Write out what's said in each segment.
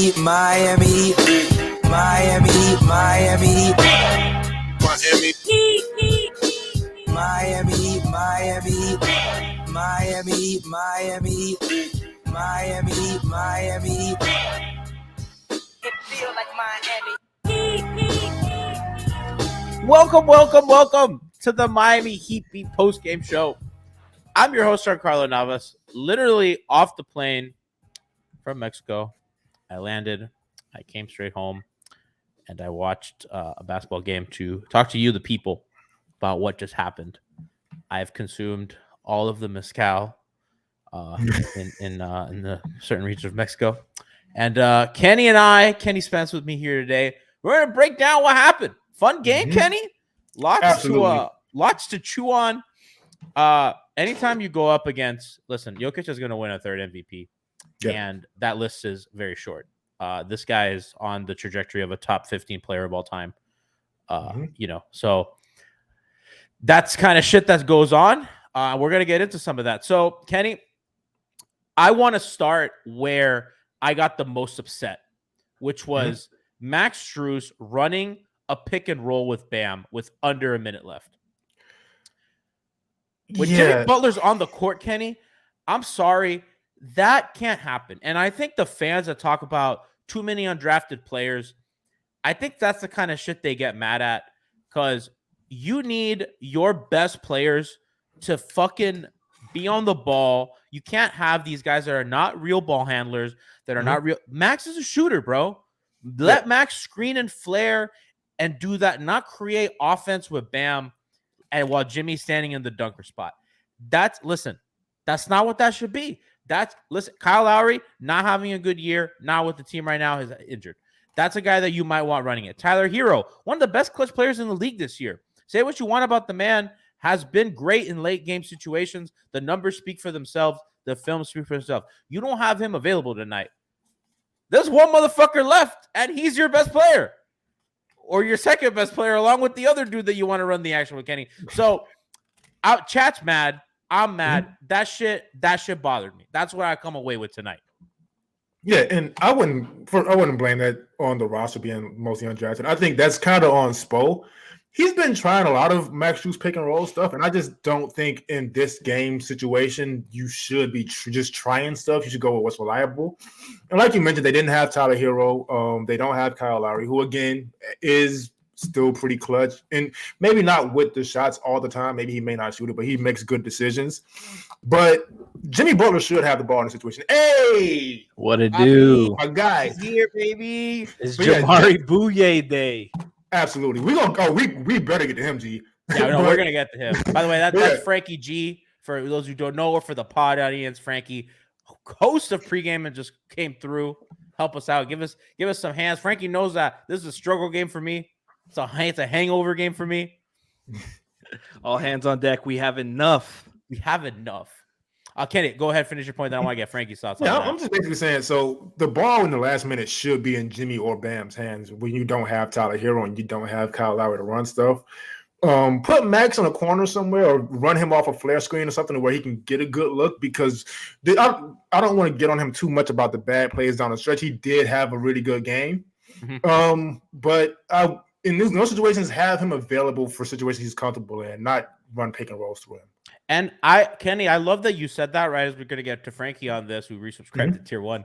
Miami, Miami, Miami, Miami, Miami, Miami, Miami, Miami, Miami, Miami. It feels like Miami. Welcome to the Miami Heat Beat Postgame Show. I'm your host, Giancarlo Navas, literally off the plane from Mexico. I landed, I came straight home, and I watched a basketball game to talk to you, the people, about what just happened. I have consumed all of the mezcal in the certain region of Mexico. And Kenny Spence with me here today. We're going to break down what happened. Fun game, Kenny. Lots to chew on. Anytime you go up against, listen, Jokic is going to win a third MVP. Yeah. And that list is very short. This guy is on the trajectory of a top 15 player of all time. So that's kind of shit that goes on. We're going to get into some of that. So, Kenny, I want to start where I got the most upset, which was Max Strus running a pick and roll with Bam with under a minute left. When Jimmy Butler's on the court, Kenny, I'm sorry, that can't happen. And I think the fans that talk about too many undrafted players, I think that's the kind of shit they get mad at, because you need your best players to fucking be on the ball. You can't have these guys that are not real ball handlers, that are not real. Max is a shooter, bro. Let Max screen and flare and do that, not create offense with Bam and while Jimmy's standing in the dunker spot. That's not what that should be. Kyle Lowry not having a good year, not with the team right now, is injured. That's a guy that you might want running it. Tyler Hero, one of the best clutch players in the league this year. Say what you want about the man, has been great in late game situations. The numbers speak for themselves. The film speaks for itself. You don't have him available tonight. There's one motherfucker left, and he's your best player. Or your second best player, along with the other dude that you want to run the action with, Kenny. So, chat's mad. I'm mad. That shit bothered me. That's what I come away with tonight. Yeah, and I wouldn't blame that on the roster being mostly undrafted. I think that's kind of on Spo. He's been trying a lot of Max Strus pick and roll stuff, and I just don't think in this game situation you should be just trying stuff. You should go with what's reliable. And like you mentioned, they didn't have Tyler Hero. They don't have Kyle Lowry, who again is still pretty clutch, and maybe not with the shots all the time. Maybe he may not shoot it, but he makes good decisions. But Jimmy Butler should have the ball in the situation. Hey, what it do? My guy, he's here, baby. It's Jabari Bouye day. Absolutely. We better get to him, G. Yeah, no, we're gonna get to him. By the way, that's Franky G. For those who don't know, or for the pod audience, Franky, host of pregame, and just came through, help us out, give us some hands. Franky knows that this is a struggle game for me. It's a hangover game for me. All hands on deck. We have enough. Kenny, go ahead, finish your point. Then I want to get Franky's thoughts on that. I'm just basically saying, so the ball in the last minute should be in Jimmy or Bam's hands when you don't have Tyler Hero and you don't have Kyle Lowry to run stuff. Put Max on a corner somewhere or run him off a flare screen or something where he can get a good look, because I don't want to get on him too much about the bad plays down the stretch. He did have a really good game. But in those situations, have him available for situations he's comfortable in, not run pick and rolls through him. And Kenny, I love that you said that, right, as we're going to get to Franky on this, who resubscribed to Tier 1.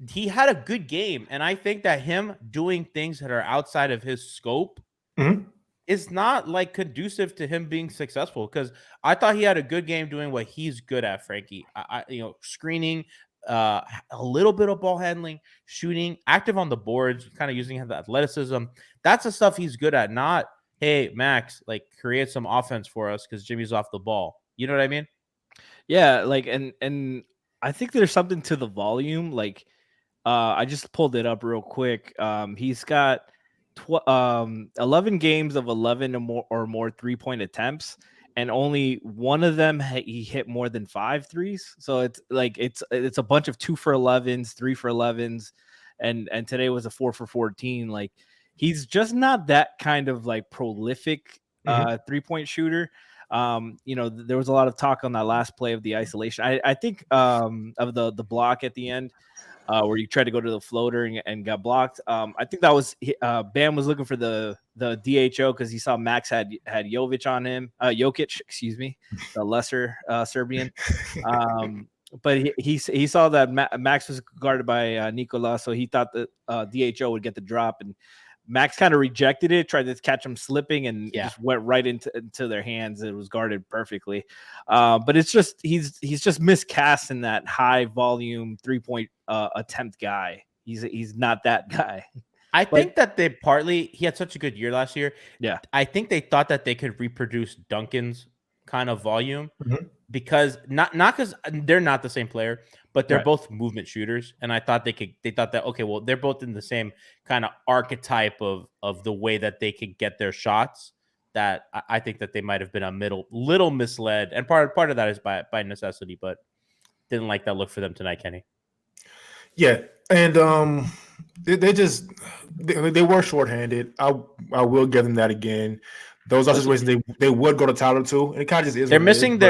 He had a good game, and I think that him doing things that are outside of his scope is not, like, conducive to him being successful, because I thought he had a good game doing what he's good at, Franky. Screening, a little bit of ball handling, shooting, active on the boards, kind of using the athleticism. That's the stuff he's good at, not, hey, Max, like, create some offense for us because Jimmy's off the ball. You know what I mean? Yeah, like, and I think there's something to the volume. Like, I just pulled it up real quick. He's got 11 games of 11 or more 3-point attempts, and only one of them he hit more than 5 threes. So it's like it's a bunch of 2 for 11s, 3 for 11s, and today was a 4 for 14. Like, he's just not that kind of like prolific 3-point shooter. There was a lot of talk on that last play of the isolation. I think of the block at the end. where you tried to go to the floater and got blocked. I think that was Bam was looking for the DHO because he saw Max had Jokic on him, Jokic, excuse me, the lesser Serbian. But he saw that Max was guarded by Nikola, so he thought that DHO would get the drop, and Max kind of rejected it, tried to catch him slipping, and just went right into their hands. It was guarded perfectly. But it's just he's just miscast in that high volume 3-point attempt guy. He's not that guy. I think that he had such a good year last year. Yeah. I think they thought that they could reproduce Duncan's kind of volume because not because they're not the same player, but they're both movement shooters. And I thought they thought that, okay, well, they're both in the same kind of archetype of the way that they could get their shots, that I think that they might have been a little misled. And part of that is by necessity, but didn't like that look for them tonight, Kenny. Yeah. And they were shorthanded. I will give them that again. Those are situations they would go to Tyler too. And it kind of just is. They're missing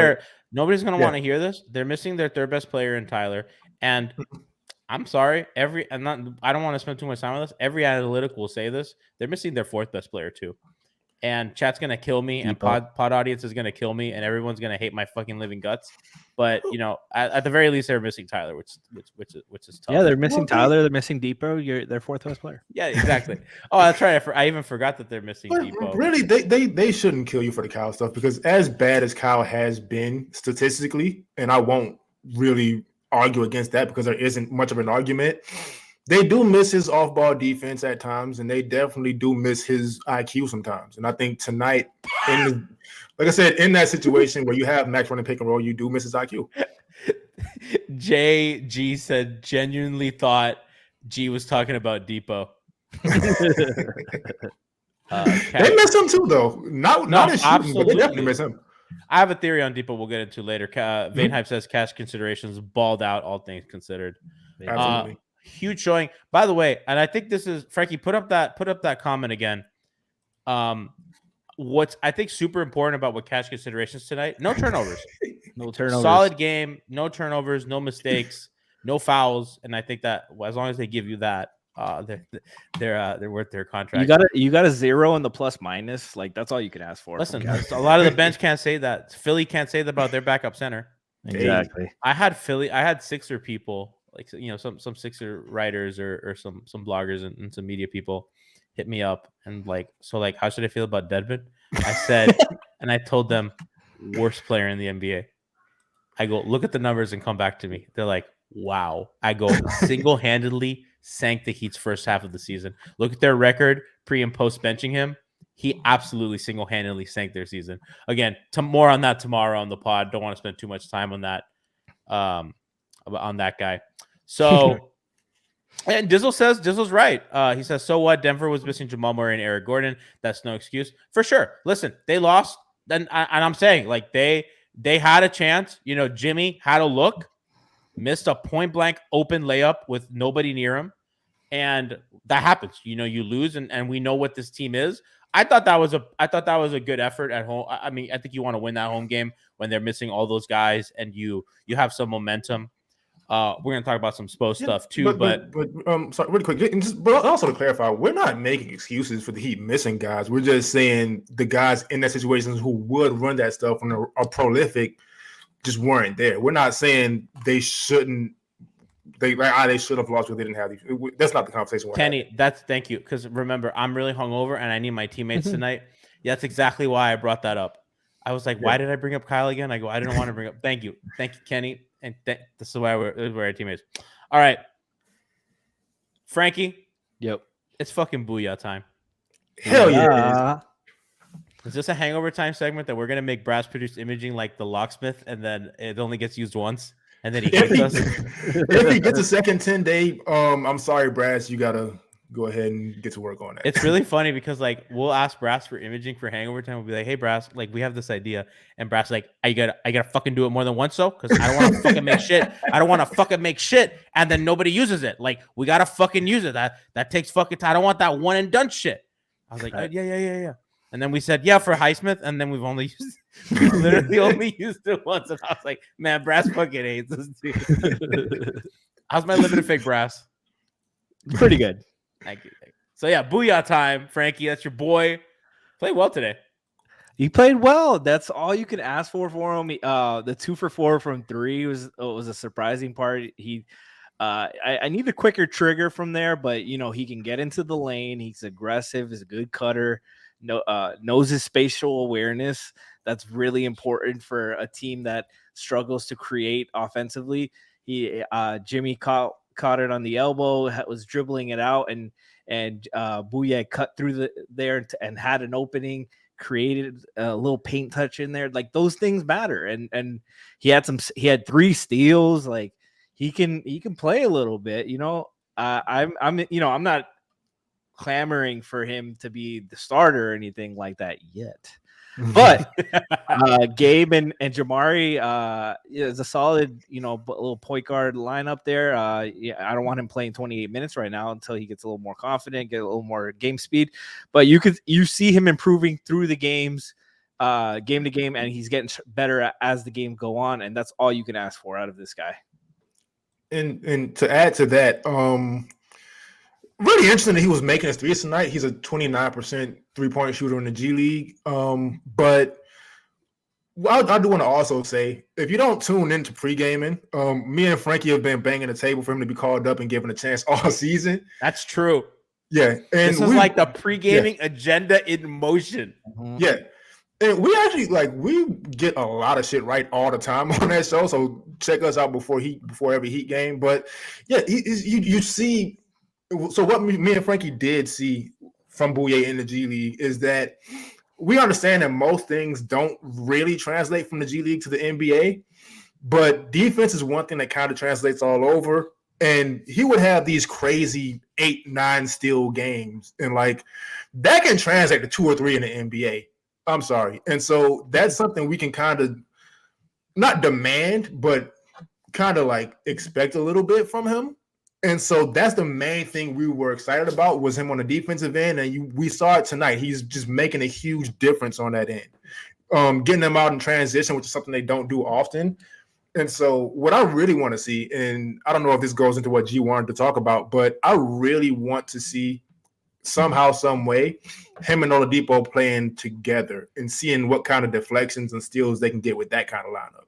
nobody's going to want to hear this. They're missing their third best player in Tyler. And I'm sorry, I don't want to spend too much time on this. Every analytic will say this. They're missing their fourth best player too. And chat's going to kill me, and pod audience is going to kill me, and everyone's going to hate my fucking living guts. But, at the very least, they're missing Tyler, which is tough. Yeah, they're missing Tyler. They're missing Depot. Their fourth best player. Yeah, exactly. Oh, that's right. I even forgot that they're missing Depot. Really, they shouldn't kill you for the Kyle stuff, because as bad as Kyle has been statistically, and I won't really argue against that because there isn't much of an argument, they do miss his off-ball defense at times, and they definitely do miss his IQ sometimes. And I think tonight, like I said, in that situation where you have Max running pick and roll, you do miss his IQ. JG said genuinely thought G was talking about Depot. They miss him too, though. Not as shooting, but they definitely miss him. I have a theory on Depot we'll get into later. Vane Hype says cash considerations balled out, all things considered. Absolutely. Huge showing. By the way, and I think this is Franky, put up that comment again. What's I think super important about what cash considerations tonight? No turnovers. Solid game, no turnovers, no mistakes, no fouls. And I think that as long as they give you that, they're worth their contract. You got a 0 in the plus minus. Like, that's all you can ask for. Listen, a lot of the bench can't say that. Philly can't say that about their backup center. Exactly. I had Sixer people, like, some Sixer writers or some bloggers and some media people hit me up and how should I feel about Dedmon? I said, and I told them, worst player in the NBA. I go, look at the numbers and come back to me. They're like, wow. I go, single-handedly sank the Heat's first half of the season. Look at their record pre and post benching him. He absolutely single-handedly sank their season. Again, more on that tomorrow on the pod. Don't want to spend too much time on that guy. So, and Dizzle's right. He says, so what? Denver was missing Jamal Murray and Eric Gordon. That's no excuse. For sure. Listen, they lost. And I'm saying, like, they had a chance. Jimmy had a look, missed a point-blank open layup with nobody near him. And that happens. You lose, and we know what this team is. I thought that was a good effort at home. I mean, I think you want to win that home game when they're missing all those guys and you have some momentum. We're going to talk about some Spo stuff too, but sorry, really quick. But also to clarify, we're not making excuses for the Heat missing guys. We're just saying the guys in that situation who would run that stuff and are prolific just weren't there. We're not saying they shouldn't. They should have lost because they didn't have these. That's not the conversation. Kenny, thank you, because remember, I'm really hungover and I need my teammates tonight. Yeah, that's exactly why I brought that up. I was like, why did I bring up Kyle again? I go, I didn't want to bring up. Thank you, Kenny, and this is why we're our teammates. All right, Franky. Yep, it's fucking Bou-yeah time. Hell yeah! Is this a hangover time segment that we're gonna make Brass produce imaging like the locksmith, and then it only gets used once? And then he hates us. If he gets a second 10-day, I'm sorry, Brass, you gotta go ahead and get to work on that. It's really funny because we'll ask Brass for imaging for hangover time. We'll be like, hey Brass, we have this idea, and Brass like, I gotta fucking do it more than once, because I don't want to fucking make shit. I don't want to fucking make shit, and then nobody uses it. We gotta fucking use it. That takes fucking time. I don't want that one and done shit. I was like, yeah. And then we said, yeah, for Highsmith, and then we literally only used it once. And I was like, man, Brass fucking hates us, dude. How's my limited fake brass? Pretty good. Thank you. So yeah, Bou-yeah Time, Franky. That's your boy. Played well today. He played well. That's all you can ask for him. The 2 for 4 from 3 was a surprising part. I need a quicker trigger from there, but he can get into the lane. He's aggressive. He's a good cutter. Knows his spatial awareness. That's really important for a team that struggles to create offensively. Jimmy caught it on the elbow, was dribbling it out, and Bouye cut through there and had an opening, created a little paint touch in there. Like, those things matter. And he had 3 steals. Like, he can play a little bit. I'm not clamoring for him to be the starter or anything like that yet. But Gabe and Jabari is a solid, little point guard lineup there. I don't want him playing 28 minutes right now until he gets a little more confident, get a little more game speed. But you see him improving through the games, game to game, and he's getting better as the game go on. And that's all you can ask for out of this guy. And to add to that, really interesting that he was making his threes tonight. He's a 29% three-point shooter in the G League. But I do want to also say, if you don't tune into pre-gaming, me and Franky have been banging the table for him to be called up and given a chance all season. That's true. Yeah. And this is like the pre-gaming agenda in motion. Yeah. And we actually we get a lot of shit right all the time on that show. So check us out before every Heat game. But yeah, you see. So what me and Franky did see from Bouye in the G League is that we understand that most things don't really translate from the G League to the NBA, but defense is one thing that kind of translates all over. And he would have these crazy 8-9 steal games, and that can translate to 2 or 3 in the NBA. I'm sorry. And so that's something we can kind of not demand, but kind of expect a little bit from him. And so that's the main thing we were excited about, was him on the defensive end. And we saw it tonight. He's just making a huge difference on that end. Getting them out in transition, which is something they don't do often. And so what I really want to see, and I don't know if this goes into what G wanted to talk about, but I really want to see somehow, some way, him and Oladipo playing together and seeing what kind of deflections and steals they can get with that kind of lineup.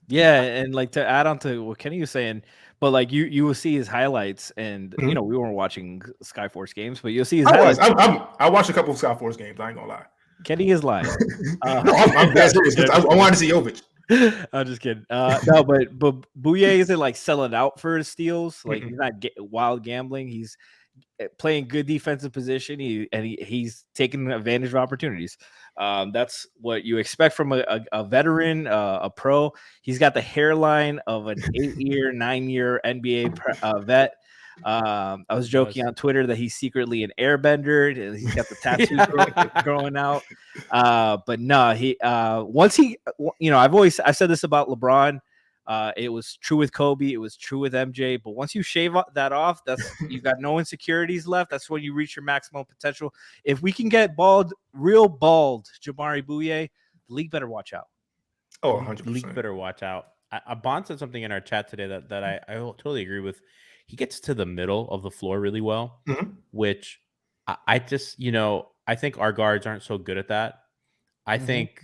Yeah, and to add on to what Kenny was saying, but you will see his highlights, and we weren't watching Skyforce games, but you'll see his highlights. I watched a couple of Skyforce games. I ain't gonna lie. Kenny is lying. No, I'm dead serious. I wanted to see Jokic. I'm just kidding. No, but Bouye isn't selling out for his steals. He's not wild gambling. He's playing good defensive position. He's taking advantage of opportunities. That's what you expect from a veteran, a pro. He's got the hairline of an 8-year, 9-year NBA vet. I was joking on Twitter that he's secretly an airbender. He's got the tattoo growing out. But no, I've said this about LeBron. It was true with Kobe. It was true with MJ. But once you shave that off, you've got no insecurities left. That's when you reach your maximum potential. If we can get real bald Jabari Bouye, the league better watch out. Oh, 100%. The league better watch out. Bond said something in our chat today that I totally agree with. He gets to the middle of the floor really well, which I just, I think our guards aren't so good at that. I think,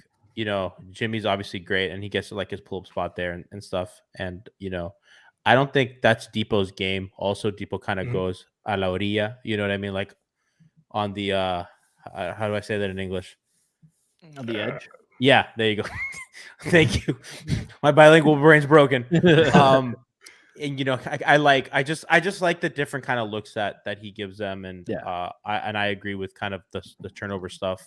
Jimmy's obviously great, and he gets to his pull-up spot there and stuff. And, I don't think that's Depot's game. Also, Depot kind of goes a la orilla, you know what I mean? On the, how do I say that in English? On the edge. Yeah, there you go. Thank you. My bilingual brain's broken. And I just like the different kind of looks that he gives them, and I agree with kind of the turnover stuff.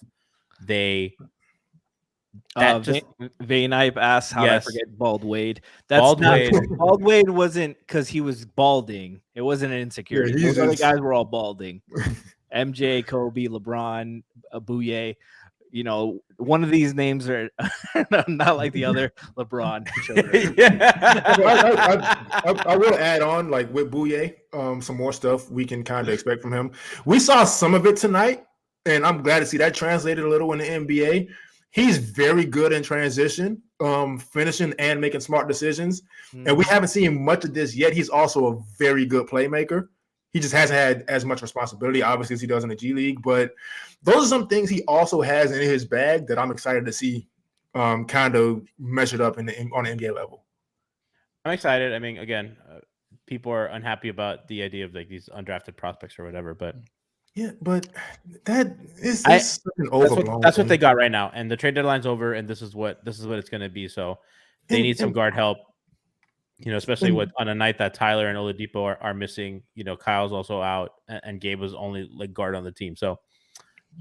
Vaynipe asks how I forget Bald Wade. Bald Wade wasn't because he was balding. It wasn't an insecurity. Those other guys were all balding. MJ, Kobe, LeBron, Bouye. One of these names are not like the other LeBron. I will add on, with Bouye, some more stuff we can kind of expect from him. We saw some of it tonight, and I'm glad to see that translated a little in the NBA. He's very good in transition, finishing and making smart decisions. And we haven't seen much of this yet. He's also a very good playmaker. He just hasn't had as much responsibility, obviously, as he does in the G League. But those are some things he also has in his bag that I'm excited to see kind of measured up on the NBA level. I'm excited. I mean, again, people are unhappy about the idea of like these undrafted prospects or whatever, but yeah, but that is such an overblown. That's what they got right now, and the trade deadline's over, and this is what it's going to be. So they need some guard help, especially on a night that Tyler and Oladipo are missing. Kyle's also out, and Gabe was only like guard on the team. So,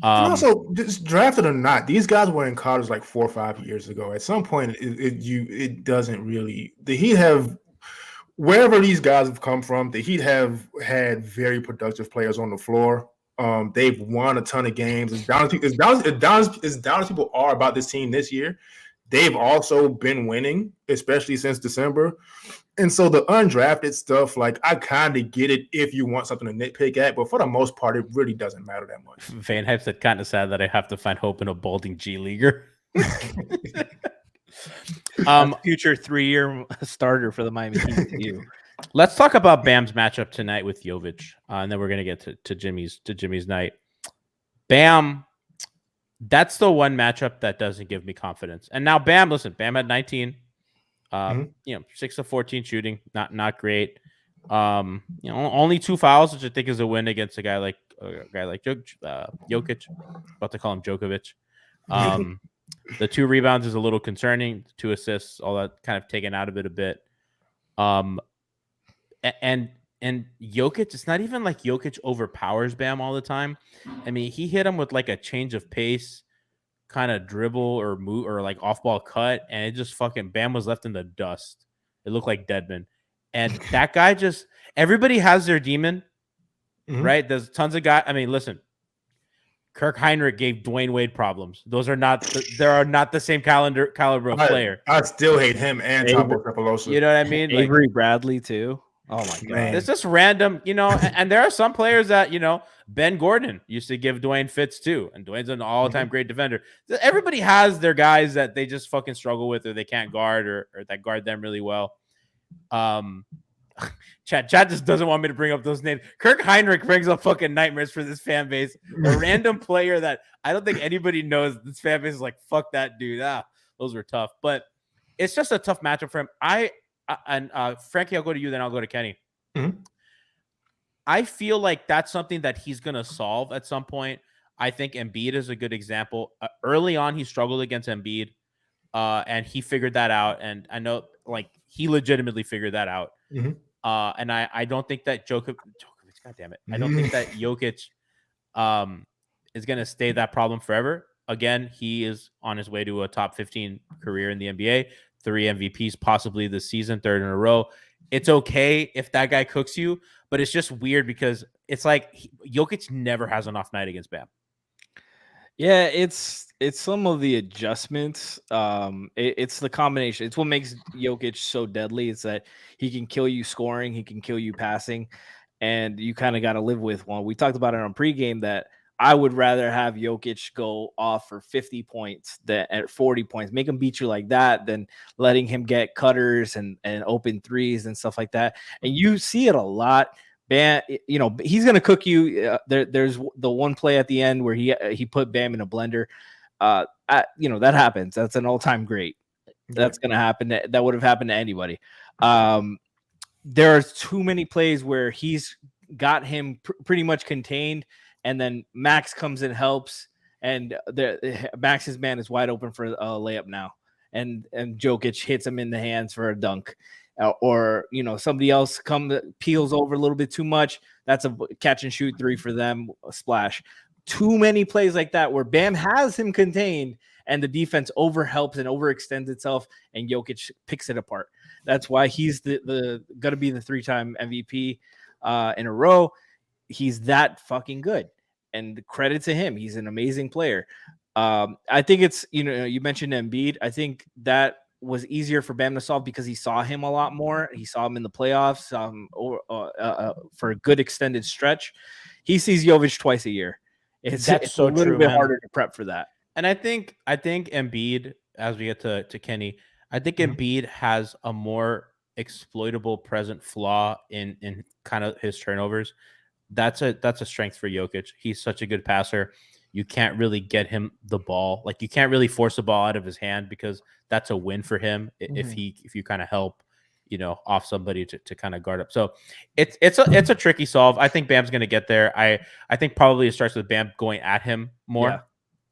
and also, just drafted or not, these guys were in college like 4 or 5 years ago. At some point, it doesn't really. The Heat have. Wherever these guys have come from, the Heat have had very productive players on the floor. They've won a ton of games. As down as people are about this team this year, they've also been winning, especially since December. And so the undrafted stuff, like I kind of get it if you want something to nitpick at, but for the most part, it really doesn't matter that much. Van Hype said, kind of sad that I have to find hope in a balding G leaguer. Future 3-year starter for the Miami Heat. Let's talk about Bam's matchup tonight with Jokic, and then we're gonna get to Jimmy's night. Bam, that's the one matchup that doesn't give me confidence. And now Bam had 19, 6 of 14 shooting, not great. Only 2 fouls, which I think is a win against a guy like Jokic. About to call him Djokovic. The 2 rebounds is a little concerning. 2 assists, all that kind of taken out of it a bit. And Jokic, it's not even like Jokic overpowers Bam all the time. I mean, he hit him with like a change of pace, kind of dribble or move or like off ball cut, and it just fucking Bam was left in the dust. It looked like Deadman. And that guy everybody has their demon, right? There's tons of guys. I mean, listen, Kirk Heinrich gave Dwayne Wade problems. Those are not the same caliber of player. I still hate him and Thabo Sefolosha. You know what I mean? Avery Bradley too. Oh my god, Man. It's just random, and there are some players that Ben Gordon used to give Dwayne fits too, and Dwayne's an all-time great defender. Everybody has their guys that they just fucking struggle with, or they can't guard, or that guard them really well. Chad just doesn't want me to bring up those names. Kirk Heinrich brings up fucking nightmares for this fan base. A random player that I don't think anybody knows. This fan base is like, fuck that dude. Those were tough, but it's just a tough matchup for him. Franky, I'll go to you, then I'll go to Kenny. I feel like that's something that he's going to solve at some point. I think Embiid is a good example. Early on, he struggled against Embiid, and he figured that out. And I know, like, he legitimately figured that out. And I don't think that Jokic, God damn it, I don't think that Jokic is going to stay that problem forever. Again, he is on his way to a top 15 career in the NBA. 3 MVPs possibly this season, 3rd in a row. It's okay if that guy cooks you, but it's just weird because it's like Jokic never has an off night against Bam. Yeah, it's some of the adjustments. It's the combination. It's what makes Jokic so deadly. It's that he can kill you scoring, he can kill you passing, and you kind of got to live with one. We talked about it on pregame that I would rather have Jokic go off for 50 points than at 40 points, make him beat you like that, than letting him get cutters and open threes and stuff like that. And you see it a lot. Bam, he's going to cook you. There's the one play at the end where he put Bam in a blender. That happens. That's an all-time great. That's going to happen. That would have happened to anybody. There are too many plays where he's got him pretty much contained, and then Max comes and helps, and Max's man is wide open for a layup now, and Jokic hits him in the hands for a dunk, or somebody else peels over a little bit too much. That's a catch and shoot 3 for them, a splash. Too many plays like that where Bam has him contained, and the defense overhelps and overextends itself, and Jokic picks it apart. That's why he's the gonna be the 3-time MVP in a row. He's that fucking good, and credit to him. He's an amazing player. I think it's, you mentioned Embiid. I think that was easier for Bam to solve because he saw him a lot more. He saw him in the playoffs for a good extended stretch. He sees Jokic twice a year. It's so a little true, bit man. harder to prep for that. And I think Embiid, as we get to Kenny, I think Embiid has a more exploitable present flaw in kind of his turnovers. That's a strength for Jokic. He's such a good passer. You can't really get him the ball. Like you can't really force the ball out of his hand because that's a win for him if you kind of help, off somebody to kind of guard up. So it's a tricky solve. I think Bam's gonna get there. I think probably it starts with Bam going at him more. Yeah.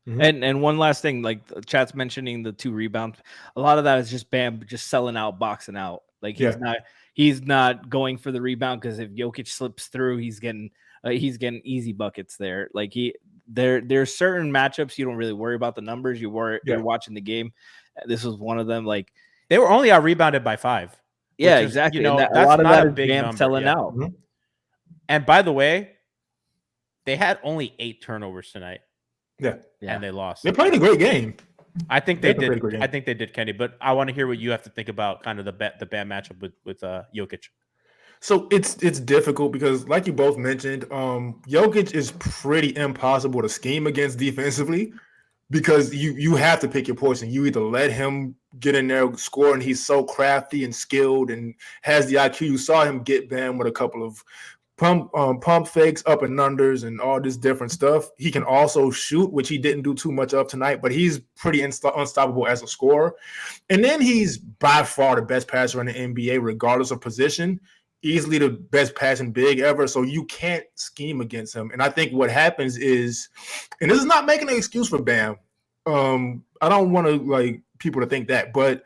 And one last thing, like the chat's mentioning the 2 rebounds. A lot of that is just Bam just selling out, boxing out. Like he's not going for the rebound because if Jokic slips through, he's getting easy buckets there. Like there's certain matchups you don't really worry about the numbers. You're watching the game. This was one of them. Like they were only out rebounded by 5. Yeah, exactly. That's a lot of not that a is big Bam number. selling out. And by the way, they had only 8 turnovers tonight. Yeah. And they lost. They played a great game. I think they did. I think they did, Kenny. But I want to hear what you have to think about kind of the Bam matchup with Jokic. So it's difficult because, like you both mentioned, Jokic is pretty impossible to scheme against defensively because you have to pick your poison. You either let him get in there, score, and he's so crafty and skilled and has the IQ. You saw him get Bam with a couple of pump fakes, up and unders, and all this different stuff. He can also shoot, which he didn't do too much of tonight, but he's pretty unstoppable as a scorer. And then he's by far the best passer in the NBA, regardless of position. Easily the best passing big ever, so you can't scheme against him. And I think what happens is, and this is not making an excuse for Bam. I don't want to people to think that, but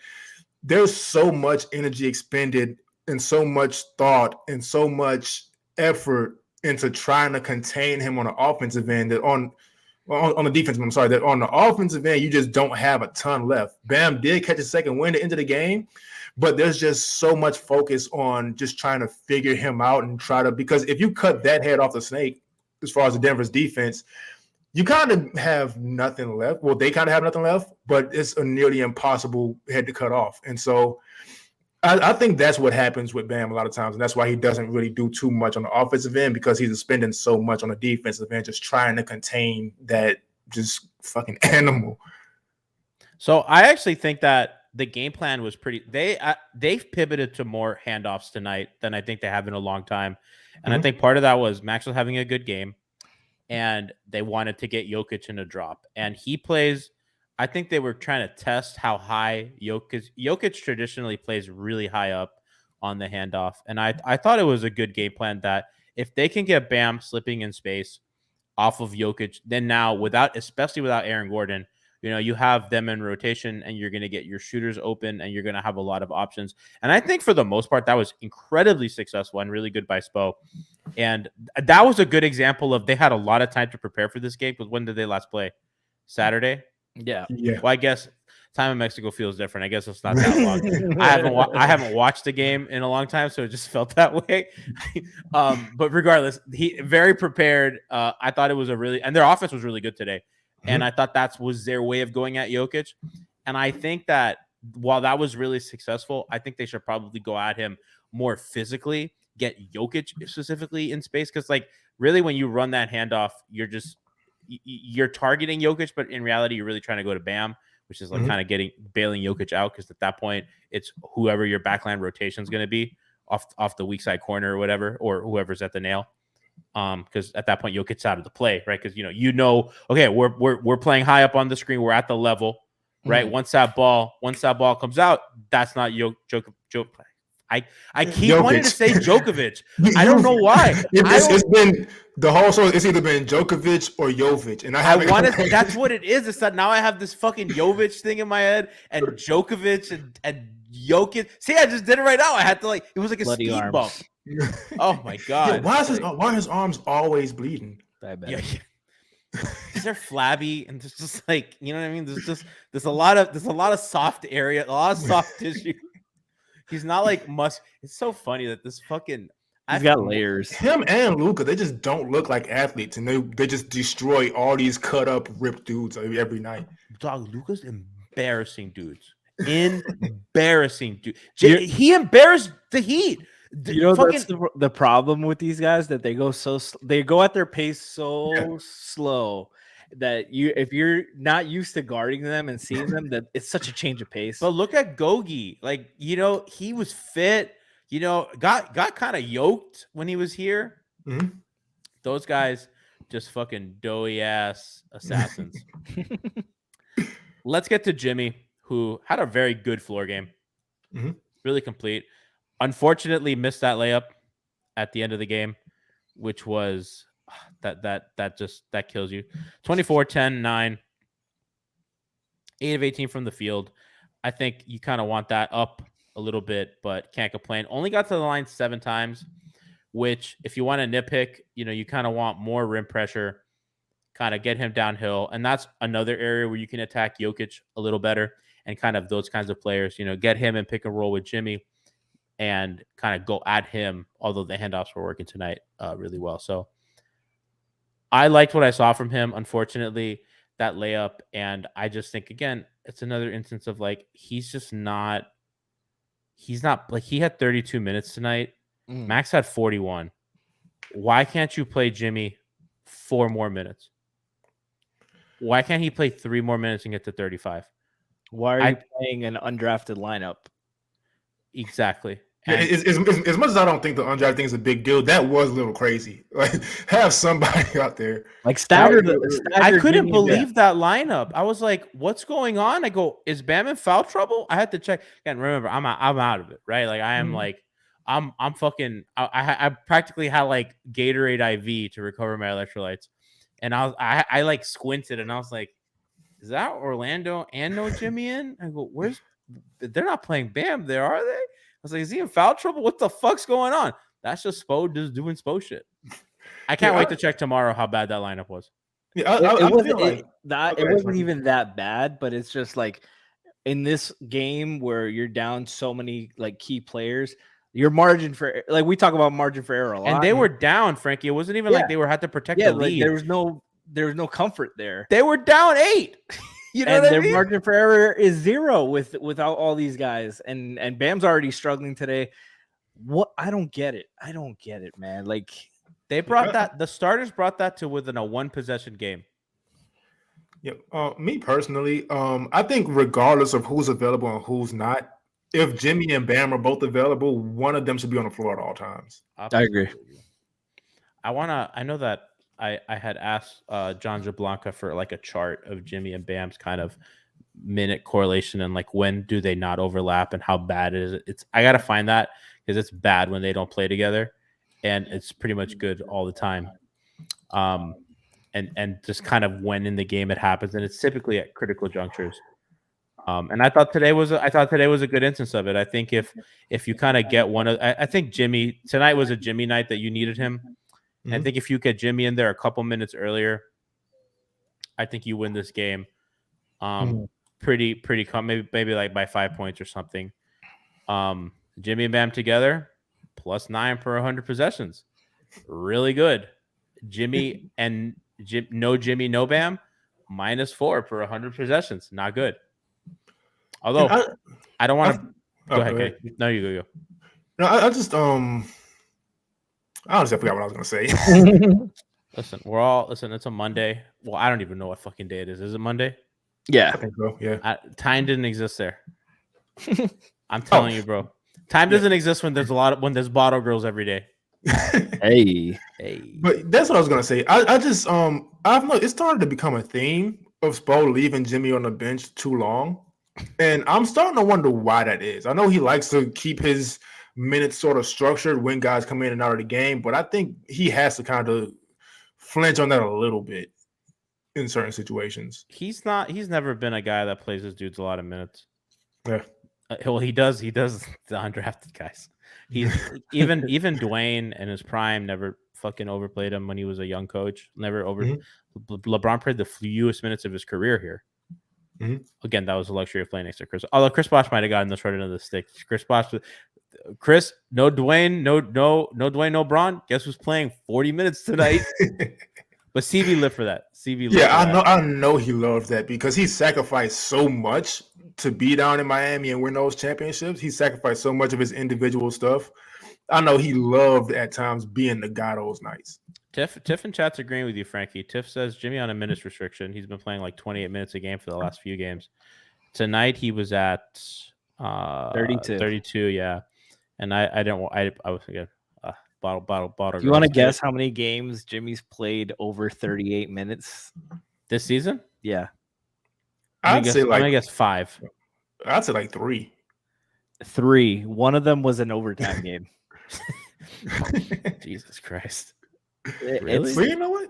there's so much energy expended and so much thought and so much effort into trying to contain him on the offensive end that on the defensive end. I'm sorry, that on the offensive end you just don't have a ton left. Bam did catch a second win to enter the game, but there's just so much focus on just trying to figure him out and because if you cut that head off the snake, as far as the Denver's defense, you kind of have nothing left. Well, they kind of have nothing left, but it's a nearly impossible head to cut off. And so I think that's what happens with Bam a lot of times, and that's why he doesn't really do too much on the offensive end because he's spending so much on the defensive end, just trying to contain that just fucking animal. So I actually think that the game plan was pretty. They've pivoted to more handoffs tonight than I think they have in a long time, and I think part of that was Max was having a good game, and they wanted to get Jokic in a drop, and he plays. I think they were trying to test how high Jokic traditionally plays really high up on the handoff. And I thought it was a good game plan that if they can get Bam slipping in space off of Jokic, then now especially without Aaron Gordon, you have them in rotation and you're going to get your shooters open and you're going to have a lot of options. And I think for the most part, that was incredibly successful and really good by Spo. And that was a good example of they had a lot of time to prepare for this game because when did they last play? Saturday? Yeah. Well, I guess time in Mexico feels different. I guess it's not that long. I haven't watched the game in a long time, so it just felt that way. But regardless, he very prepared. I thought it was and their offense was really good today. And I thought that was their way of going at Jokic. And I think that while that was really successful, I think they should probably go at him more physically, get Jokic specifically in space. Because really when you run that handoff, you're targeting Jokic, but in reality, you're really trying to go to Bam, which is kind of bailing Jokic out because at that point, it's whoever your backline rotation is going to be off the weak side corner or whatever, or whoever's at the nail. Because at that point, Jokic's out of the play, right? Because okay, we're playing high up on the screen, we're at the level, right? Once that ball comes out, that's not Jokic. I keep Jokic. wanting to say Djokovic. I don't know why. It's been the whole show. It's either been Djokovic or Jovic, and I wanted. That's what it is. It's that now I have this fucking Jovic thing in my head, and Djokovic and Jokic. See, I just did it right now. I had to it was like a bloody speed bump. Oh my god! Yeah, why are his arms always bleeding? Yeah. They're flabby and there's just you know what I mean. There's a lot of soft area, a lot of soft tissue. He's not it's so funny that this fucking he's got layers. Him and Luka, they just don't look like athletes, and they just destroy all these cut up, ripped dudes every night. Dog, Luka's embarrassing dudes. Embarrassing dude. He embarrassed the Heat. That's the problem with these guys that they go at their pace so slow. if you're not used to guarding them and seeing them, that it's such a change of pace. But look at Gogi. Like, he was fit, got kind of yoked when he was here. Mhm. Those guys just fucking doughy ass assassins. Let's get to Jimmy, who had a very good floor game. Mhm. Really complete. Unfortunately, missed that layup at the end of the game, which was that kills you. 24, 10, 9, 8 of 18 from the field. I think you kind of want that up a little bit, but can't complain. Only got to the line 7 times, which if you want to nitpick, you kind of want more rim pressure, kind of get him downhill. And that's another area where you can attack Jokic a little better and kind of those kinds of players, get him and pick and roll with Jimmy and kind of go at him, although the handoffs were working tonight really well. So I liked what I saw from him. Unfortunately, that layup. And I just think, again, it's another instance of like, he's not like, he had 32 minutes tonight. Max had 41. Why can't you play Jimmy 4 more minutes? Why can't he play 3 more minutes and get to 35? Why are you playing an undrafted lineup? Exactly. Yeah, as much as I don't think the undrafted thing is a big deal, that was a little crazy. Like, have somebody out there. Like, staggered. I couldn't believe that lineup. I was like, what's going on? I go, is Bam in foul trouble? I had to check. And remember, I'm out of it, right? Like, I am like, I'm fucking, I practically had like Gatorade IV to recover my electrolytes. And I like squinted and I was like, is that Orlando and no Jimmy in? I go, they're not playing Bam there, are they? I was like, is he in foul trouble? What the fuck's going on? That's just Spo just doing Spo shit. I can't wait to check tomorrow how bad that lineup was. Yeah, it wasn't even that bad, but it's just like in this game where you're down so many like key players, your margin for like we talk about margin for error a lot. And they were down, Frankie. It wasn't even like they had to protect the lead. Like there was no comfort there. They were down 8. You know, and what their I mean? margin for error is 0 without all these guys, and Bam's already struggling today. What? I don't get it. I don't get it, man. Like they brought that. The starters brought that to within a 1 possession game. Yeah. Me personally, I think regardless of who's available and who's not, if Jimmy and Bam are both available, one of them should be on the floor at all times. I agree. I know that I had asked John Jablanca for like a chart of Jimmy and Bam's kind of minute correlation and like when do they not overlap and how bad it is. I got to find that because it's bad when they don't play together and it's pretty much good all the time. And just kind of when in the game it happens, and it's typically at critical junctures. And I thought today was a good instance of it. I think if you kind of get I think Jimmy tonight was a Jimmy night that you needed him. Mm-hmm. I think if you get Jimmy in there a couple minutes earlier, I think you win this game. Pretty maybe like by 5 points or something. Jimmy and Bam together, +9 per 100 possessions, really good. Jimmy and no Jimmy, no Bam, -4 per 100 possessions, not good. Although I don't want to go ahead. Okay. No, you go. No, I just I honestly forgot what I was gonna say. Listen, it's a Monday. Well, I don't even know what fucking day it is. Is it Monday? Yeah. I think so, yeah. Time didn't exist there. I'm telling you, bro. Time doesn't exist when when there's bottle girls every day. Hey. But that's what I was gonna say. I just I've noticed it's started to become a theme of Spo leaving Jimmy on the bench too long. And I'm starting to wonder why that is. I know he likes to keep his minutes sort of structured when guys come in and out of the game, but I think he has to kind of flinch on that a little bit in certain situations. He's never been a guy that plays his dudes a lot of minutes. Yeah. Well, he does the undrafted guys. He's even Dwayne in his prime never fucking overplayed him when he was a young coach. Never over. Mm-hmm. LeBron played the fewest minutes of his career here. Mm-hmm. Again, that was the luxury of playing next to Chris. Although Chris Bosh might have gotten the short end of the stick. Chris, no Dwayne, no Dwayne, no Bron. Guess who's playing 40 minutes tonight? But CV lived for that. I know he loved that because he sacrificed so much to be down in Miami and win those championships. He sacrificed so much of his individual stuff. I know he loved at times being the guy those nights. Tiff and chat's agreeing with you, Frankie. Tiff says Jimmy on a minutes restriction. He's been playing like 28 minutes a game for the last few games. Tonight he was at 32. 32, yeah. And I was again bottle. Do you want to guess how many games Jimmy's played over 38 minutes this season? Yeah. I'd say I'm gonna guess 5. I'd say like 3. 3. One of them was an overtime game. Jesus Christ. Really? But you know what?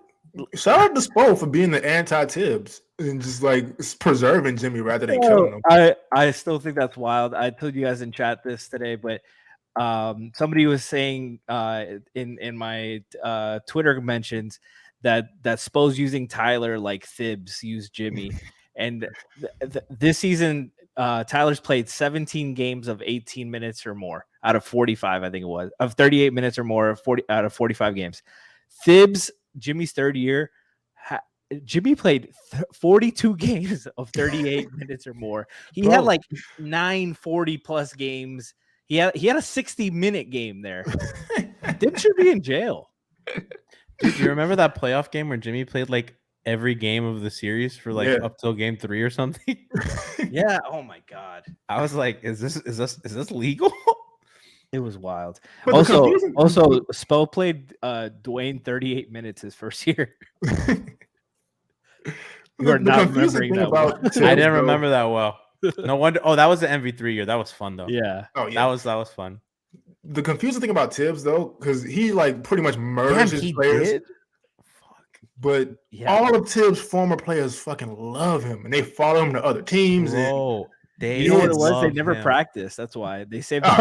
Shout out to Spo for being the anti-Tibbs and just like preserving Jimmy rather than killing him. I still think that's wild. I told you guys in chat this today, but somebody was saying in my Twitter mentions that Spo's using Tyler like Thibs used Jimmy. And this season, Tyler's played 17 games of 18 minutes or more out of 45, I think it was, of 38 minutes or more, 40 out of 45 games. Thibs, Jimmy's third year, Jimmy played 42 games of 38 minutes or more. He had like 9 40-plus games. He had a 60-minute game there. Thibs should be in jail. Dude, do you remember that playoff game where Jimmy played like every game of the series for like up till game 3 or something? Yeah. Oh my God. I was like, is this legal? It was wild. But Also, Spo played Dwayne 38 minutes his first year. You are not remembering that well. I didn't remember that well. No wonder. Oh, that was the MV3 year. That was fun though. Yeah. Oh yeah. That was fun. The confusing thing about Tibbs though, because he like pretty much merged his players. Did? But all of Tibbs' former players fucking love him, and they follow him to other teams. Bro, you know what it was? They never practiced. That's why they saved all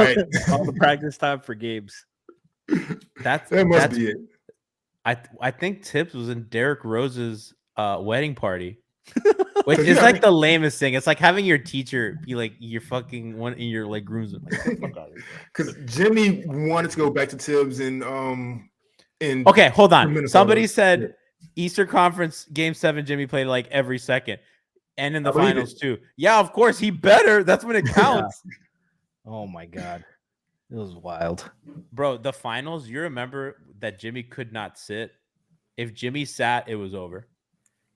the practice time for games. That must be it. I think Tibbs was in Derrick Rose's wedding party, which is like the lamest thing. It's like having your teacher be like your fucking one in your like groomsman. Because Jimmy wanted to go back to Tibbs and okay, hold on. Somebody said Eastern Conference Game 7, Jimmy played like every second, and in the finals too. Yeah, of course he better. That's when it counts. Oh my God, it was wild, bro. The finals. You remember that Jimmy could not sit. If Jimmy sat, it was over,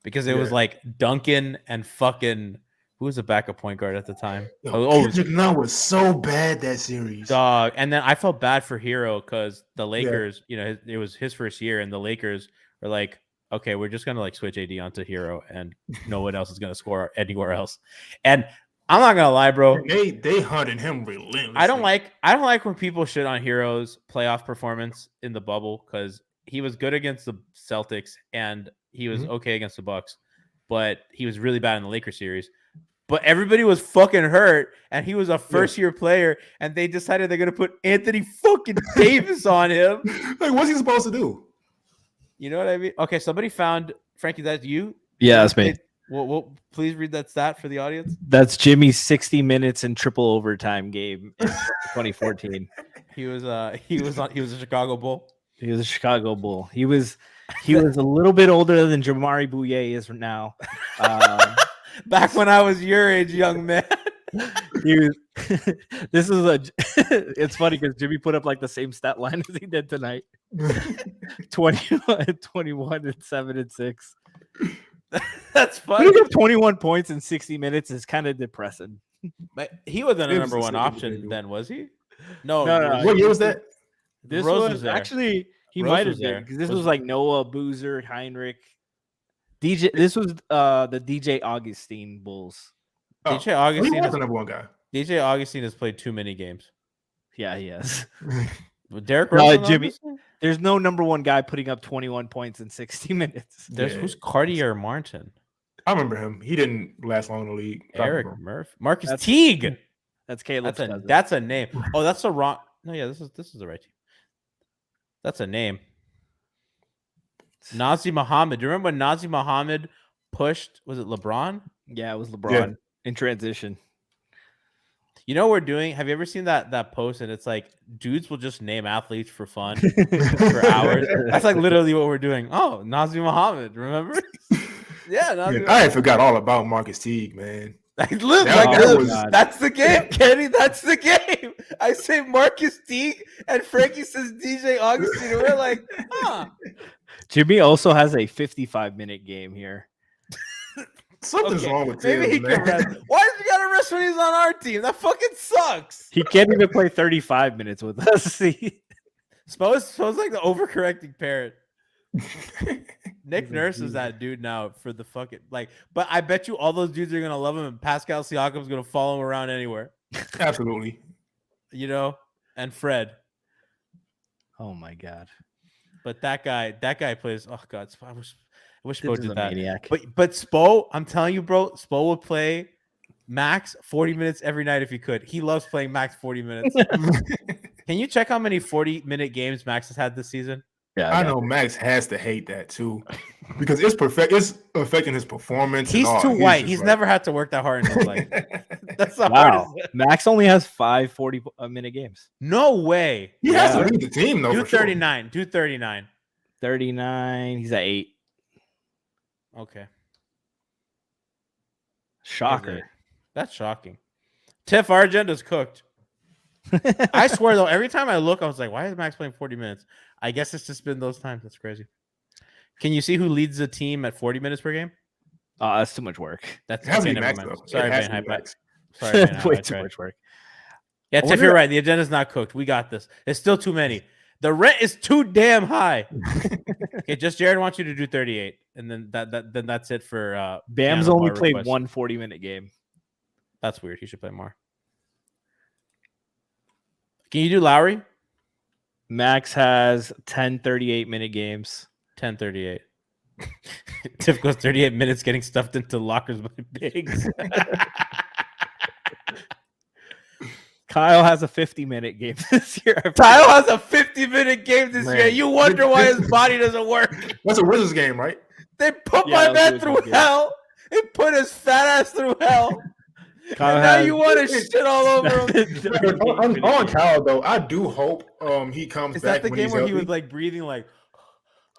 because it was like Duncan and fucking who was the backup point guard at the time. Kendrick Nunn was so bad that series, dog. And then I felt bad for Hero because the Lakers, you know, it was his first year, and the Lakers were like, okay, we're just gonna like switch AD onto Hero, and no one else is gonna score anywhere else. And I'm not gonna lie, bro. They hunted him relentlessly. I don't like when people shit on Hero's playoff performance in the bubble, because he was good against the Celtics and he was okay against the Bucks, but he was really bad in the Lakers series. But everybody was fucking hurt, and he was a first-year player, and they decided they're gonna put Anthony fucking Davis on him. Like, what's he supposed to do? You know what I mean? Okay, somebody found Frankie. That's you? Yeah, that's me. Well, please read that stat for the audience. That's Jimmy's 60 minutes in triple overtime game in 2014. He was a Chicago Bull. He was a Chicago Bull. He was a little bit older than Jabari Bouye is now. Back when I was your age, young man. It's funny because Jimmy put up like the same stat line as he did tonight. 21 and 7 and 6. That's funny. 21 points in 60 minutes is kind of depressing. But he wasn't a number one option then, was he? No. What year was that? This Rose was there. Actually he Rose might was have there. been, because this was like Noah, Boozer, Heinrich, DJ. This was the DJ Augustine Bulls. DJ Augustine he was the number one guy. DJ Augustine has played too many games. Yeah, he has. Derrick Rose, Jimmy. There's no number one guy putting up 21 points in 60 minutes. Who's Cartier Martin? I remember him. He didn't last long in the league. Eric Murphy, Marcus Teague. That's Caleb. That's a name. Oh, that's the wrong. No, yeah, this is the right team. That's a name. Nazi Muhammad. Do you remember when Nazi Muhammad pushed? Was it LeBron? Yeah, it was LeBron in transition. You know what we're doing? Have you ever seen that post? And it's like dudes will just name athletes for fun for hours. That's like literally what we're doing. Oh, Nazi Muhammad, remember? Yeah, I forgot all about Marcus Teague, man. That's the game, Kenny. That's the game. I say Marcus Teague, and Frankie says DJ Augustine, and we're like, huh. Jimmy also has a 55-minute game here. Something's wrong with Maybe Tibbs, he man. can rest. Why does he gotta rest when he's on our team? That fucking sucks. He can't even play 35 minutes with us. Suppose like the overcorrecting parent. Nick Nurse is that dude now for the fucking like. But I bet you all those dudes are gonna love him, and Pascal Siakam's gonna follow him around anywhere. Absolutely. You know, and Fred. Oh my god! But that guy plays. Oh god, I wish Spo Tibbs is did a that. maniac. But Spo, I'm telling you, bro, Spo would play max 40 minutes every night if he could. He loves playing max 40 minutes. Can you check how many 40-minute games Max has had this season? Yeah, I know Max has to hate that too, because it's affecting his performance. He's and all. too white. just He's like- never had to work that hard in his life. That's the Wow. hardest. Max only has 5 40-minute games. No way. He has to lead the team though. Do for sure. 39. Do 39. 39. He's at 8. Okay. Shocker. That's shocking. Tiff, our agenda's cooked. I swear though, every time I look, I was like, why is Max playing 40 minutes? I guess it's just been those times. That's crazy. Can you see who leads the team at 40 minutes per game? Oh, that's too much work. That's It has to okay, be never Max mind. though. Sorry, It has Van to be Hype. Max. Sorry, Van Hype. Way I too tried. much work. Yeah, I Tiff, wonder- you're right. The agenda's not cooked. We got this. It's still too many. The rent is too damn high. Okay, just Jared wants you to do 38, and then that's it for Bam's piano only bar played requests. one 40-minute game. That's weird. He should play more. Can you do Lowry? Max has 10 38-minute games. 10:38. Tiff goes 38 minutes getting stuffed into lockers by pigs. Kyle has a 50-minute game this year. Kyle has a 50-minute game this Man. year. You wonder why his body doesn't work. That's a Wizards game, right? They put Yeah, my that was man a through good game. hell. They put his fat ass through hell. Kyle And now has- you want to shit all over him. on Kyle though, I do hope he comes Is back that the when game he's where he healthy. was like breathing like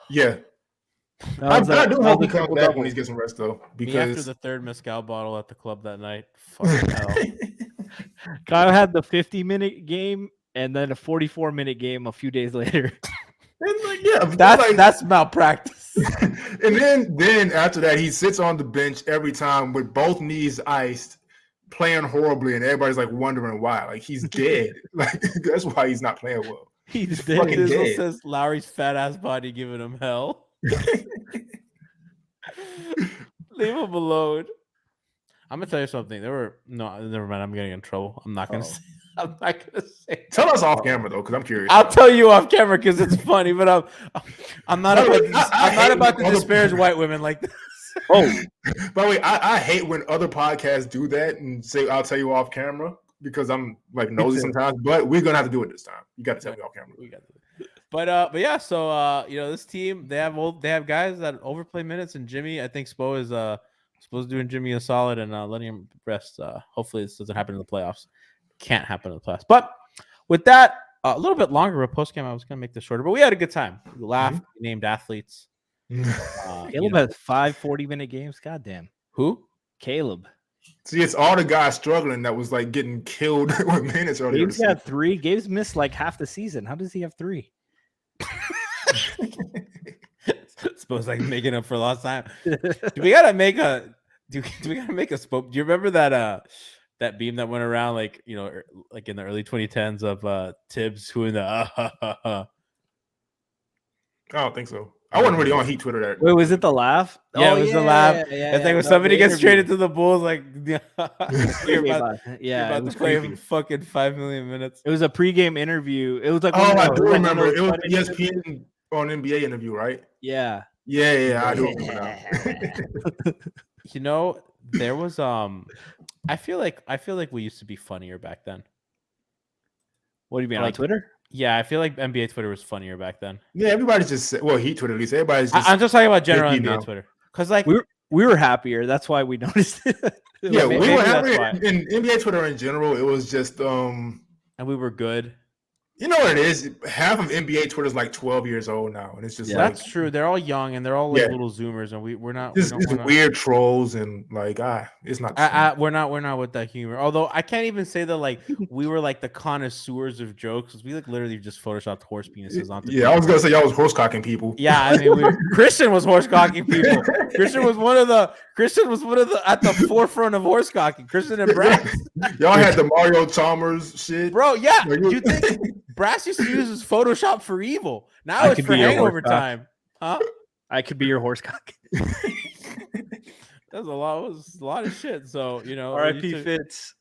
Yeah, I do hope he comes back when he gets some rest though, me after because the third mezcal bottle at the club that night? Fucking hell. Kyle had the 50-minute game and then a 44-minute game a few days later. And like, yeah, like, That's malpractice. and then after that, he sits on the bench every time with both knees iced, playing horribly, and everybody's like wondering why. Like he's dead. Like that's why he's not playing well. He's fucking dead. Dizzle dead. says Lowry's fat ass body giving him hell. Leave him alone. I'm gonna tell you something. Never mind. I'm getting in trouble. I'm not gonna say. I'm not gonna say. Tell us off camera though, because I'm curious. I'll tell you off camera because it's funny, but I'm not By the about way, to, I I'm not hate about to when other disparage people- white women like this. Oh, By the way, I hate when other podcasts do that and say I'll tell you off camera because I'm like nosy sometimes. But we're gonna have to do it this time. You got to tell me off camera. We got it. But yeah, so this team they have guys that overplay minutes, and Jimmy, I think Spo's doing Jimmy a solid and letting him rest. Hopefully this doesn't happen in the playoffs. Can't happen in the playoffs. But with that, a little bit longer of a post game. I was gonna make this shorter, but we had a good time. We laughed, we named athletes. Caleb has 5 40-minute games. Goddamn. Who? Caleb. See, it's all the guys struggling that was like getting killed with minutes earlier. Gabe's got 3. Gabe's missed like half the season. How does he have 3? Suppose like making up for lost time. Do we gotta make a spoke? Do you remember that beam that went around like like in the early 2010s of Tibbs who in the I don't think so. I wasn't really on Heat Twitter that. Wait, was it the laugh? Yeah, it was the laugh. It's like when somebody gets traded to the Bulls, like you're about to play him fucking 5 million minutes. It was a pregame interview. It was like Oh, I do one of remember. those It was funny interviews. ESPN on NBA interview, right? Yeah. Yeah, I do remember now. There was I feel like we used to be funnier back then. What do you mean Like, on Twitter? Yeah, I feel like NBA Twitter was funnier back then. Yeah, everybody's just Heat Twitter at least. Everybody's just I'm just talking about general picky NBA now. Twitter because like We were happier. That's why we noticed it. yeah, maybe we were that's happy why. in NBA Twitter in general. It was just and we were good. You know what it is? Half of NBA Twitter is like 12 years old now, and it's just like That's true. They're all young and they're all like Yeah. little Zoomers, and we're not. it's We're not. weird trolls and like it's not. the same. We're not with that humor. Although I can't even say that like we were like the connoisseurs of jokes, because we like literally just photoshopped horse penises onto. Yeah, I was gonna say y'all was horse cocking people. Yeah, I mean, Christian was horse cocking people. Christian was one of the at the forefront of horse cocking. Christian and Brass, Y'all had the Mario Chalmers shit, bro. Yeah, Like, do you think Brass used to use his Photoshop for evil? Now I it's could for be your hangover horse cock. time, huh? I could be your horse cock. That's a lot. Was a lot of shit. So R.I.P. Fitz.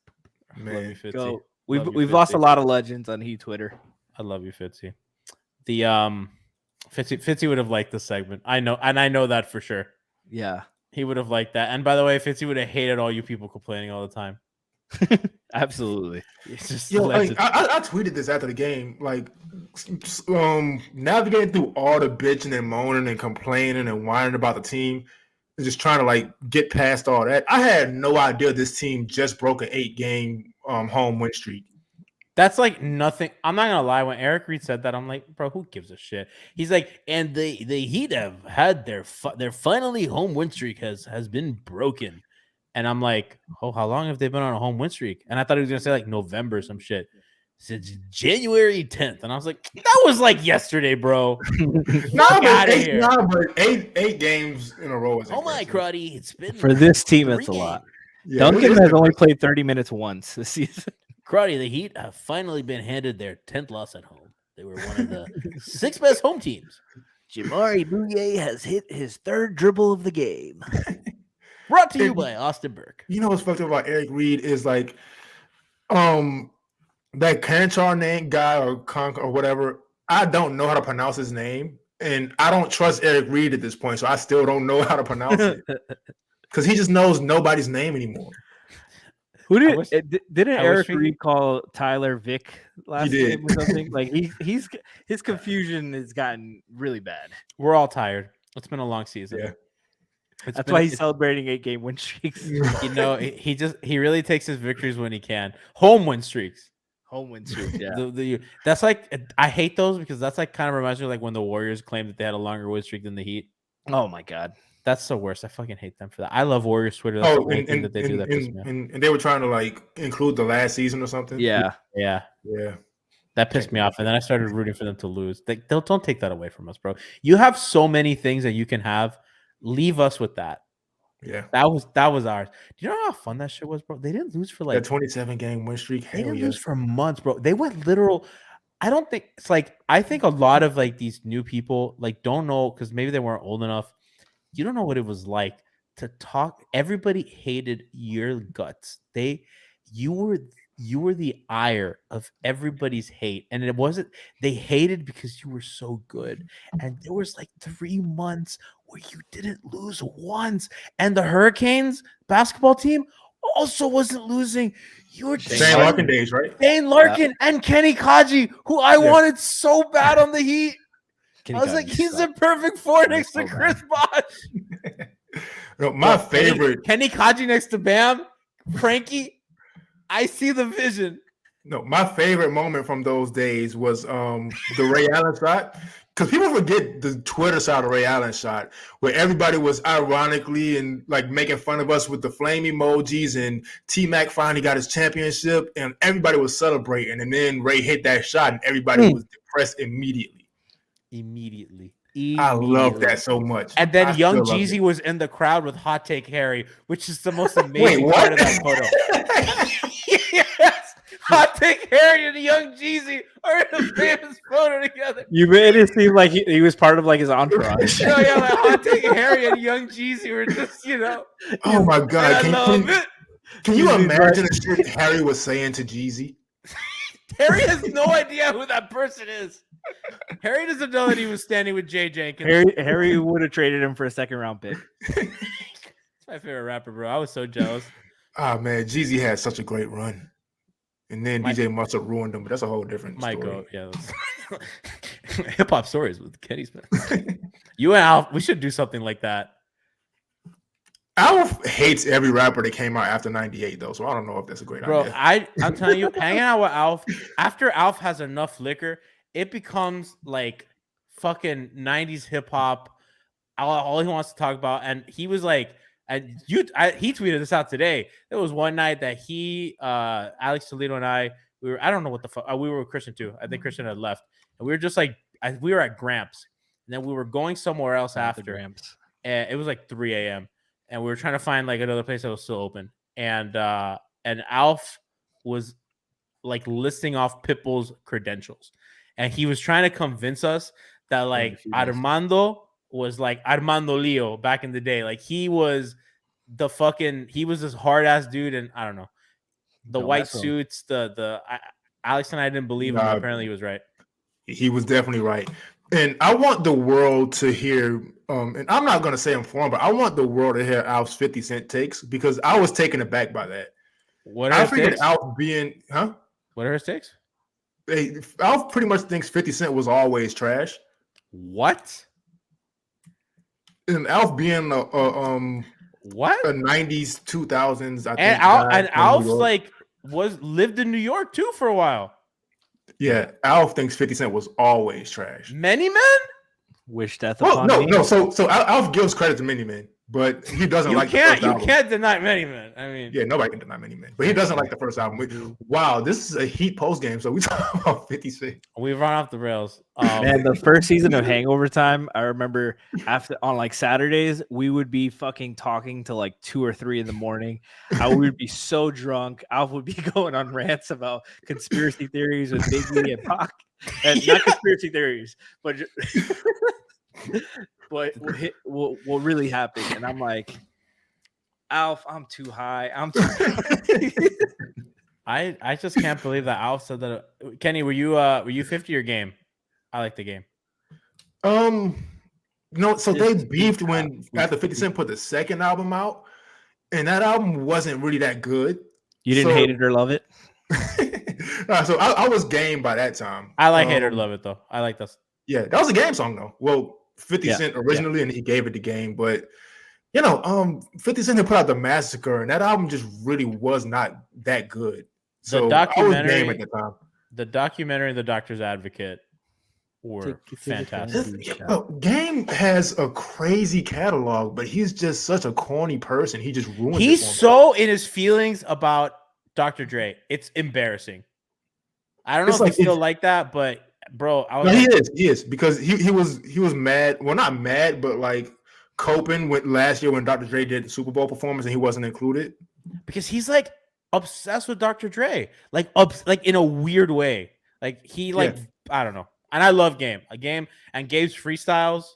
I love you, man. Fitzy. Go. Love you, We've lost a Fitzy. lot of legends on Heat Twitter. I love you, Fitzy. The Fitzy would have liked the segment. I know, and I know that for sure. Yeah, He would have liked that. And by the way, Fitzy would have hated all you people complaining all the time. absolutely. It's just Yo, like, I tweeted this after the game, like navigating through all the bitching and moaning and complaining and whining about the team and just trying to like get past all that. I had no idea this team just broke an 8-game home win streak. That's like nothing. I'm not gonna lie. When Eric Reed said that, I'm like, bro, who gives a shit? He's like, and the Heat have had their finally home win streak has been broken. And I'm like, oh, how long have they been on a home win streak? And I thought he was gonna say like November or some shit. Since January 10th, and I was like, that was like yesterday, bro. Fuck out of here. But eight games in a row is Oh my impressive. cruddy, it's been For this team, 3 it's a lot. games. Yeah, Duncan it's has only played 30 minutes once this season. Cruddy, the Heat have finally been handed their 10th loss at home. They were one of the 6 best home teams. Jabari Bouye has hit his 3rd dribble of the game. Brought to you by Austin Burke. You know what's fucked up about Eric Reed is like, that Kanchar name guy or Conk or whatever. I don't know how to pronounce his name, and I don't trust Eric Reed at this point, so I still don't know how to pronounce it because he just knows nobody's name anymore. Who I did wish- didn't I Eric wish we- Reed call Tyler Vick last He did. game or something? Like he's his confusion has gotten really bad. We're all tired. It's been a long season. Yeah. That's why he's celebrating 8-game win streaks. He really takes his victories when he can. Home win streaks. Home win streaks. Yeah. That's like, I hate those because that's like kind of reminds me of like when the Warriors claimed that they had a longer win streak than the Heat. Oh my god. That's the worst. I fucking hate them for that. I love Warriors Twitter. That's the only thing that they do that pisses me off. And they were trying to like include the last season or something. Yeah. Yeah. That pissed me off, and then I started rooting for them to lose. Don't take that away from us, bro. You have so many things that you can have. Leave us with that. Yeah. That was ours. Do you know how fun that shit was, bro? They didn't lose for like That 27-game win streak. they Hell didn't yeah. lose for months, bro. They went literal. I don't think it's like I think a lot of like these new people like don't know because maybe they weren't old enough. You don't know what it was like to talk. Everybody hated your guts. You were the ire of everybody's hate. And it wasn't, they hated because you were so good. And there was like 3 months where you didn't lose once. And the Hurricanes basketball team also wasn't losing. You were Shane Larkin days, right? Shane Larkin and Kenny Kaji, who I wanted so bad on the Heat. I was like, he's a perfect 4 next to Chris Bosh. No, my favorite. Kenny Kaji next to Bam, Franky. I see the vision. No, my favorite moment from those days was the Ray Allen shot. Because people forget the Twitter side of Ray Allen shot, where everybody was ironically and like making fun of us with the flame emojis, and T-Mac finally got his championship, and everybody was celebrating. And then Ray hit that shot, and everybody was depressed immediately. I love that so much. And then I Young still love Jeezy it. was in the crowd with Hot Take Harry, which is the most amazing part of that photo. Yes, Hot Take Harry and Young Jeezy are in a famous photo together. You made it seem like he was part of like his entourage. Yeah, like Hot Take Harry and Young Jeezy were just, Oh my God! I love it. Can you imagine the shit Harry was saying to Jeezy? Harry has no idea who that person is. Harry doesn't know that he was standing with Jay Jenkins. Harry would have traded him for a 2nd-round pick. It's my favorite rapper, bro. I was so jealous. Ah man, Jeezy had such a great run, and then DJ must have ruined him. But that's a whole different story. Goat, yeah. Hip hop stories with Kenny Smith. You and Al, we should do something like that. Alf hates every rapper that came out after 98, though, so I don't know if that's a great Bro, idea. I'm telling you, hanging out with Alf, after Alf has enough liquor, it becomes like fucking 90s hip hop. All he wants to talk about. And he was like, he tweeted this out today. There was one night that Alex Toledo and I don't know what the fuck, we were with Christian too. I think Christian had left. And we were just like, we were at Gramps. And then we were going somewhere else after. Gramps. And it was like 3 a.m. And we were trying to find like another place that was still open. And Alf was like listing off Pitbull's credentials. And he was trying to convince us that like Armando was like Armando Leo back in the day. Like he was this hard ass dude. And I don't know, the white suits, Alex and I didn't believe him. Apparently he was right. He was definitely right. And I want the world to hear, and I'm not going to say I'm for him, but I want the world to hear Alf's 50 Cent takes because I was taken aback by that. What are his takes? Alf being, huh? What are his takes? Alf pretty much thinks 50 Cent was always trash. What? And Alf being what? A 90s, 2000s, I think. And Alf's like lived in New York too for a while. Yeah, Alf thinks 50 Cent was always trash. Many Men? Wish death upon me. No. So Alf gives credit to Many Men, but he doesn't like the first album. You can't deny Many Men. I mean, yeah, nobody can deny Many Men, but he doesn't like the first album. Wow, this is a Heat post game, so we talking about 50 Cent. We've run off the rails. Man, the first season of Hangover Time, I remember on like Saturdays, we would be fucking talking till like 2 or 3 in the morning. I would be so drunk. Alf would be going on rants about conspiracy theories with Biggie and Pac. And not conspiracy theories, but what really happened. And I'm like, Alf, I'm too high. I just can't believe that Alf said that. Kenny, were you 50 or game? I like the game. No, so they beefed when after 50 Cent put the second album out, and that album wasn't really that good. You didn't hate it or love it? So I was game by that time. I like Hate or Love It though. I like this. Yeah, that was a Game song though. Well, 50 Cent originally, and he gave it the Game, but 50 Cent had put out The Massacre, and that album just really was not that good. So I was game at the time. The documentary and The Doctor's Advocate were fantastic. Game has a crazy catalog, but he's just such a corny person. He just ruins. He's so in his feelings about Dr. Dre. It's embarrassing. I don't know if he's still like that, but bro, he is because he was mad. Well, not mad, but like coping with last year when Dr. Dre did the Super Bowl performance and he wasn't included. Because he's like obsessed with Dr. Dre, like in a weird way. Like I don't know. And I love Game and Gabe's freestyles.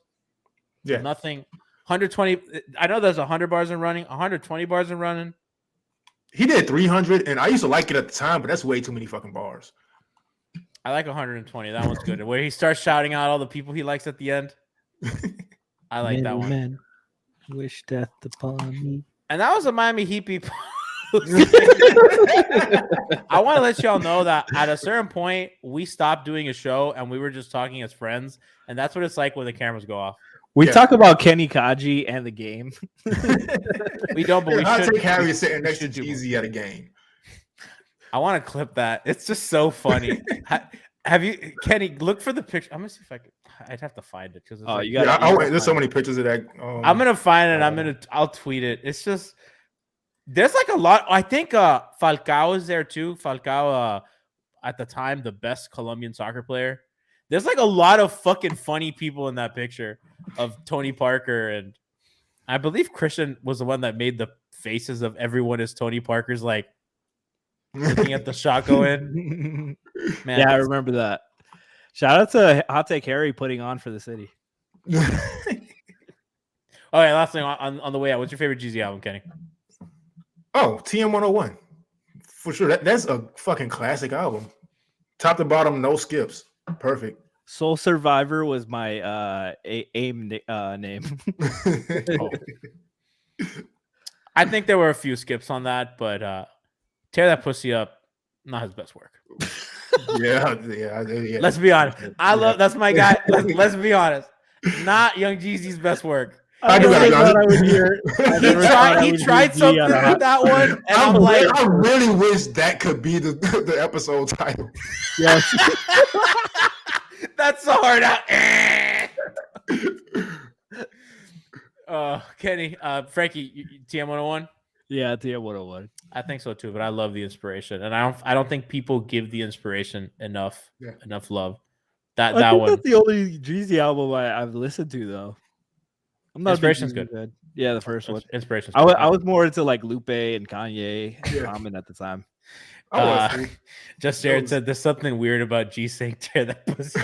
Yeah, nothing. 120. I know there's 100 bars in running, 120 bars in running. He did 300, and I used to like it at the time, but that's way too many fucking bars. I like 120. That one's good. Where he starts shouting out all the people he likes at the end. I like that one. Man, wish death upon me. And that was a Miami Heat people. I want to let y'all know that at a certain point, we stopped doing a show and we were just talking as friends. And that's what it's like when the cameras go off. We talk about Kenny Kaji and the game. We don't, but we I'll should. take Harry sitting next to Jeezy at a game. I want to clip that. It's just so funny. Have you, Kenny? Look for the picture. I'm gonna see if I can. I'd have to find it because there's so many pictures of that. I'm gonna find it. I'll tweet it. It's just there's like a lot. I think Falcao is there too. Falcao, at the time, the best Colombian soccer player. There's like a lot of fucking funny people in that picture of Tony Parker, and I believe Christian was the one that made the faces of everyone as Tony Parker's like looking at the shot go in. Man, yeah, I remember that. Shout out to Hot Take Harry putting on for the city. Okay, last thing on the way out. What's your favorite Jeezy album, Kenny? Oh, TM 101. For sure. That's a fucking classic album. Top to bottom, no skips. Perfect. Soul Survivor was my aim name. Oh. I think there were a few skips on that, but Tear That Pussy Up, not his best work. Yeah. Let's be honest. That's my guy. Let's be honest. Not Young Jeezy's best work. I do never gotta thought I would be hear. He tried something with that one, and I'm like, I really wish that could be the episode title. Yes. that's so hard out. Kenny, Franky, TM 101. Yeah, TM 101. I think so too, but I love the inspiration, and I don't think people give the inspiration enough love. That one. That's the only Jeezy album I've listened to though. I'm not Inspiration's a big Jeezy good. fan. Yeah, the first one. Inspiration's I good. was more into like Lupe and Kanye and Common at the time. Just Jared said there's something weird about G saying tear that pussy.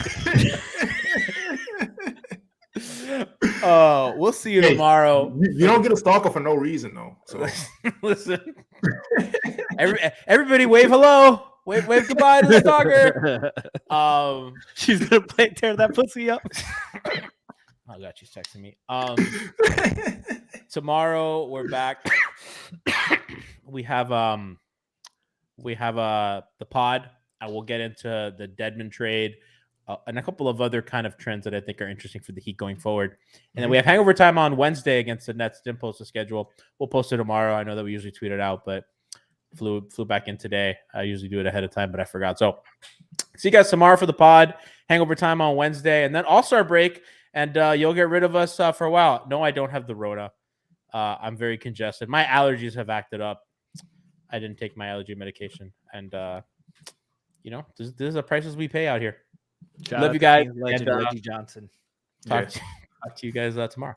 We'll see you tomorrow. You don't get a stalker for no reason though. So listen, everybody wave hello, wave goodbye to the stalker. She's gonna play tear that pussy up. Oh god, she's texting me. Tomorrow we're back. we have the pod. I will get into the Dedmon trade and a couple of other kind of trends that I think are interesting for the Heat going forward. And then we have hangover time on Wednesday against the Nets. Didn't post the schedule. We'll post it tomorrow. I know that we usually tweet it out, but flew back in today. I usually do it ahead of time, but I forgot. So see you guys tomorrow for the pod. Hangover time on Wednesday, and then All-Star break. And you'll get rid of us for a while. No, I don't have the Rona. I'm very congested. My allergies have acted up. I didn't take my allergy medication. And, this is the prices we pay out here. Love you guys. Legend Reggie Johnson. Talk to you guys tomorrow.